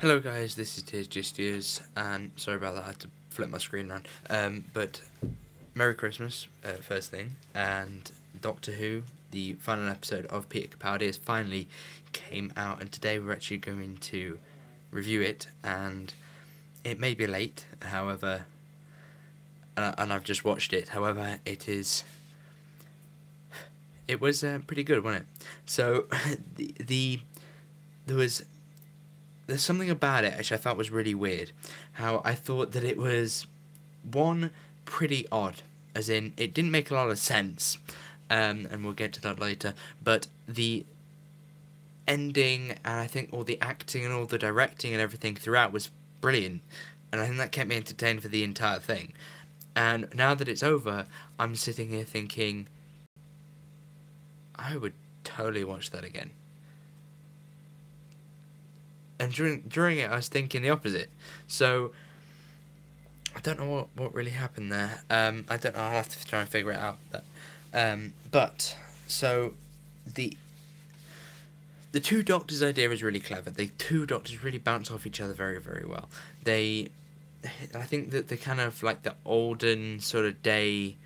Hello guys, this is Tears Just Tears, and sorry about that, I had to flip my screen around. But Merry Christmas, first thing, and Doctor Who, the final episode of Peter Capaldi has finally came out, and today we're actually going to review it, and it may be late, however, and I've just watched it, however, it was pretty good, wasn't it? So, there was there's something about it which I thought was really weird. How I thought that it was one pretty odd, as in it didn't make a lot of sense, and we'll get to that later. But the ending and I think all the acting and all the directing and everything throughout was brilliant, and I think that kept me entertained for the entire thing. And now that it's over, I'm sitting here thinking, I would totally watch that again. And during it, I was thinking the opposite. So I don't know what really happened there. I don't know. I'll have to try and figure it out. But so the two doctors' idea is really clever. The two doctors really bounce off each other very, very well. I think that the kind of like the olden sort of day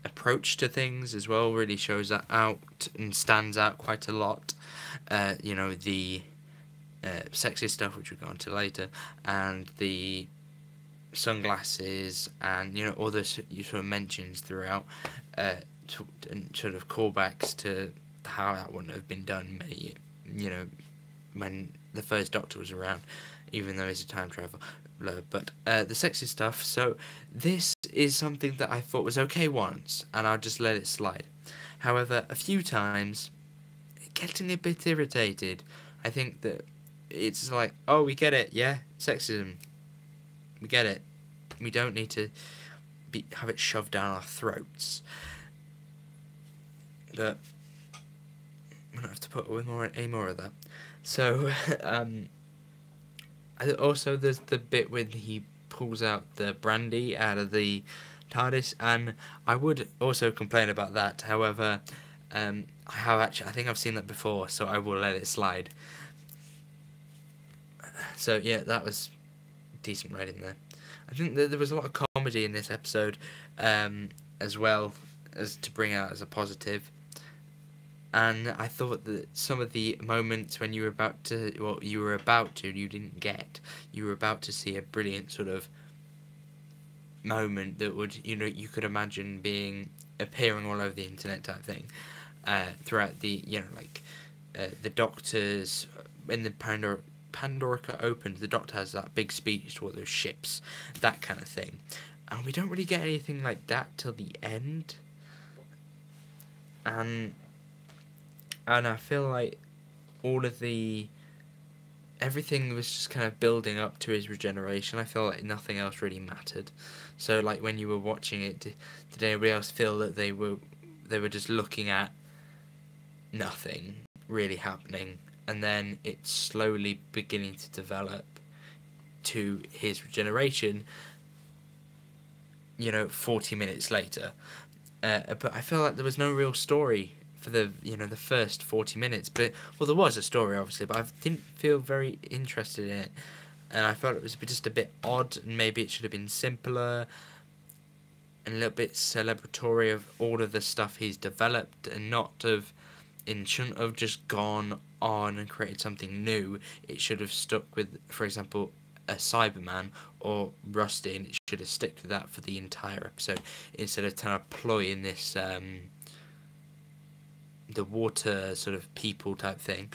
approach to things as well really shows that out and stands out quite a lot. The sexist stuff, which we'll go on to later, and the sunglasses, and all this you sort of mentions throughout, and sort of callbacks to how that wouldn't have been done many, when the first Doctor was around, even though he's a time traveler. But the sexist stuff. So this is something that I thought was okay once, and I'll just let it slide. However, a few times, getting a bit irritated. I think that it's like, oh, we get it, yeah, sexism. We get it. We don't need to have it shoved down our throats. But we don't have to put any more of that. So, also there's the bit when he pulls out the brandy out of the TARDIS, and I would also complain about that. However, I think I've seen that before, so I will let it slide. So yeah, that was decent writing there. I think that there was a lot of comedy in this episode, as well as to bring out as a positive. And I thought that some of the moments when you didn't get. You were about to see a brilliant sort of moment that would, you could imagine appearing all over the internet type thing, throughout the, the Doctors in the Pandorica opened, the Doctor has that big speech to all those ships, that kind of thing. And we don't really get anything like that till the end. And I feel like everything was just kind of building up to his regeneration. I feel like nothing else really mattered. So like when you were watching it, did anybody else feel that they were just looking at nothing really happening, and then it's slowly beginning to develop to his regeneration, 40 minutes later. But I feel like there was no real story for the first 40 minutes. But there was a story obviously, but I didn't feel very interested in it, and I felt it was just a bit odd, and maybe it should have been simpler and a little bit celebratory of all of the stuff he's developed, and shouldn't have just gone on and created something new. It should have stuck with, for example, a Cyberman or Rusty, and it should have stuck to that for the entire episode, instead of trying to ploy in this the water sort of people type thing.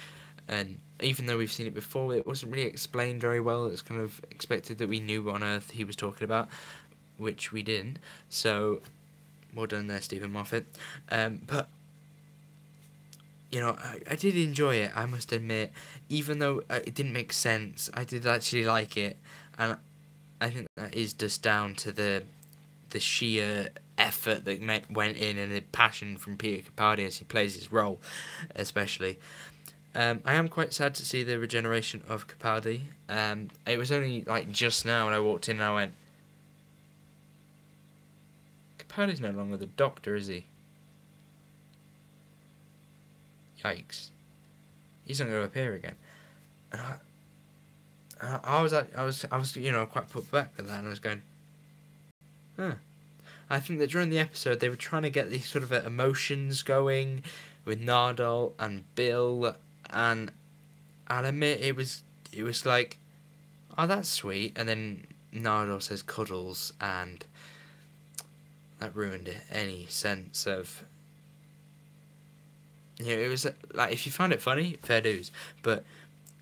And even though we've seen it before, it wasn't really explained very well. It's kind of expected that we knew what on earth he was talking about, which we didn't. So, well done there, Stephen Moffat. But I did enjoy it, I must admit. Even though it didn't make sense, I did actually like it, and I think that is just down to the sheer effort that went in, and the passion from Peter Capaldi as he plays his role, especially. I am quite sad to see the regeneration of Capaldi. It was only like just now when I walked in and I went, Capaldi's no longer the Doctor, is he? Yikes. He's not going to appear again. And I was quite put back with that, and I was going, huh. I think that during the episode they were trying to get these sort of emotions going with Nardole and Bill, and I'll admit it was like, oh, that's sweet, and then Nardole says cuddles, and that ruined it. Any sense of, it was like, if you found it funny, fair dues, but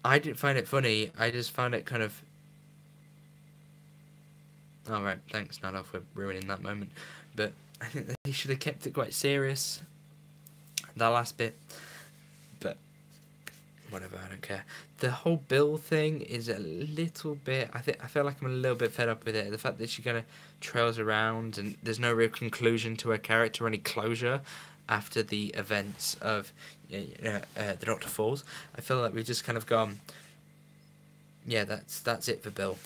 I didn't find it funny. I just found it kind of. All right, thanks, Nardole, for ruining that moment, but I think that he should have kept it quite serious. That last bit, but whatever, I don't care. The whole Bill thing is a little bit. I feel like I'm a little bit fed up with it. The fact that she kind of trails around and there's no real conclusion to her character, any closure after the events of the Doctor Falls. I feel like we've just kind of gone. Yeah, that's it for Bill.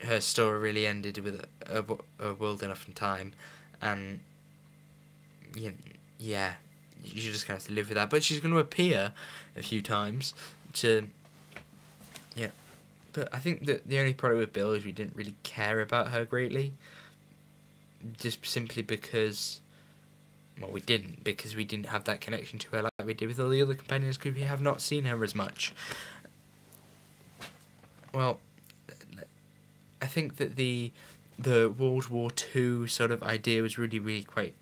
Her story really ended with a world enough in time, and yeah, you just kind of have to live with that. But she's going to appear a few times to, yeah. But I think that the only problem with Bill is we didn't really care about her greatly, just simply because, well, we didn't, because we didn't have that connection to her like we did with all the other companions, because we have not seen her as much. Well, I think that the World War II sort of idea was really, really quite.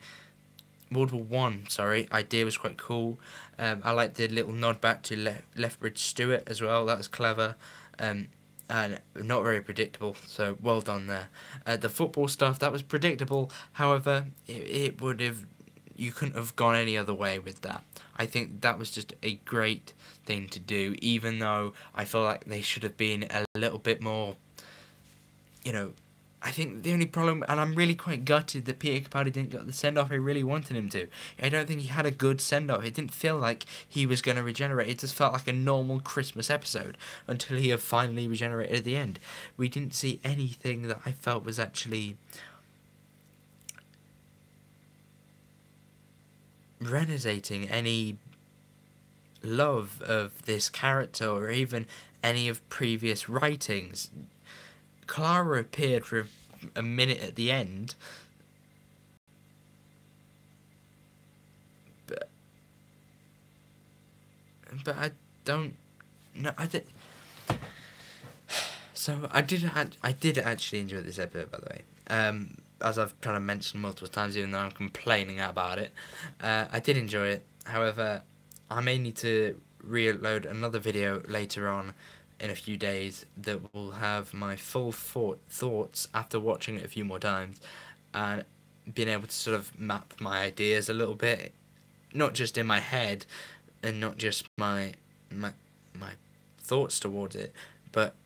World War One, sorry, idea was quite cool. I liked the little nod back to Lethbridge Stewart as well. That was clever, and not very predictable. So well done there. The football stuff, that was predictable. However, it would have. You couldn't have gone any other way with that. I think that was just a great thing to do, even though I feel like they should have been a little bit more. I think the only problem, and I'm really quite gutted that Peter Capaldi didn't get the send-off I really wanted him to. I don't think he had a good send-off. It didn't feel like he was going to regenerate. It just felt like a normal Christmas episode until he had finally regenerated at the end. We didn't see anything that I felt was actually resonating, any love of this character or even any of previous writings. Clara appeared for a minute at the end, but I don't know. So I did actually enjoy this episode, by the way. As I've kind of mentioned multiple times, even though I'm complaining about it, I did enjoy it. However, I may need to reload another video later on in a few days that will have my full thoughts after watching it a few more times, and being able to sort of map my ideas a little bit, not just in my head and not just my thoughts towards it, but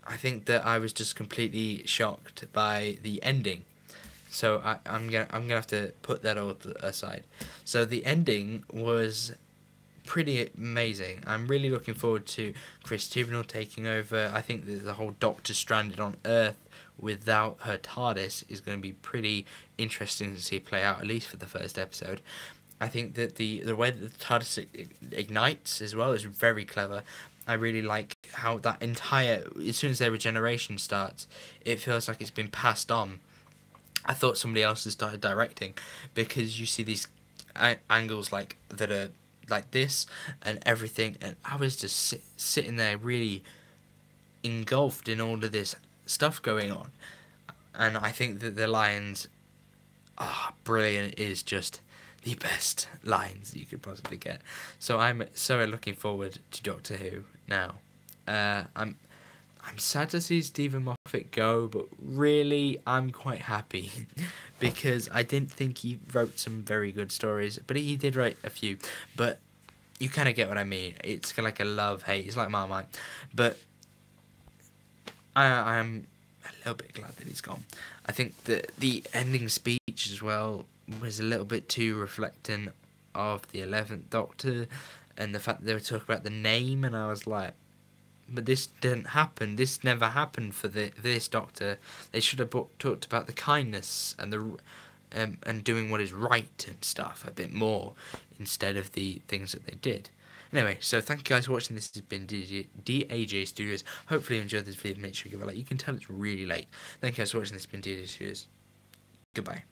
I think that I was just completely shocked by the ending. So I'm gonna have to put that all aside. So the ending was pretty amazing. I'm really looking forward to Chris Chibnall taking over. I think that the whole Doctor stranded on Earth without her TARDIS is going to be pretty interesting to see play out, at least for the first episode. I think that the way that the TARDIS ignites as well is very clever. I really like how that entire, as soon as their regeneration starts, it feels like it's been passed on. I thought somebody else had started directing, because you see these angles like that are like this and everything, and I was just sitting there really engulfed in all of this stuff going on. And I think that the lines are brilliant. Is just the best lines you could possibly get. So I'm so looking forward to Doctor Who now. I'm sad to see Stephen Moffat go, but really I'm quite happy because I didn't think he wrote some very good stories, but he did write a few. But you kind of get what I mean. It's kind of like a love-hate. It's like Marmite. But I am a little bit glad that he's gone. I think that the ending speech as well was a little bit too reflecting of the 11th Doctor and the fact that they were talking about the name, and I was like, but this didn't happen. This never happened for this Doctor. They should have talked about the kindness and the and doing what is right and stuff a bit more instead of the things that they did. Anyway, so thank you guys for watching. This has been DAJ Studios. Hopefully you enjoyed this video. Make sure you give it a like. You can tell it's really late. Thank you guys for watching. This has been DAJ Studios. Goodbye.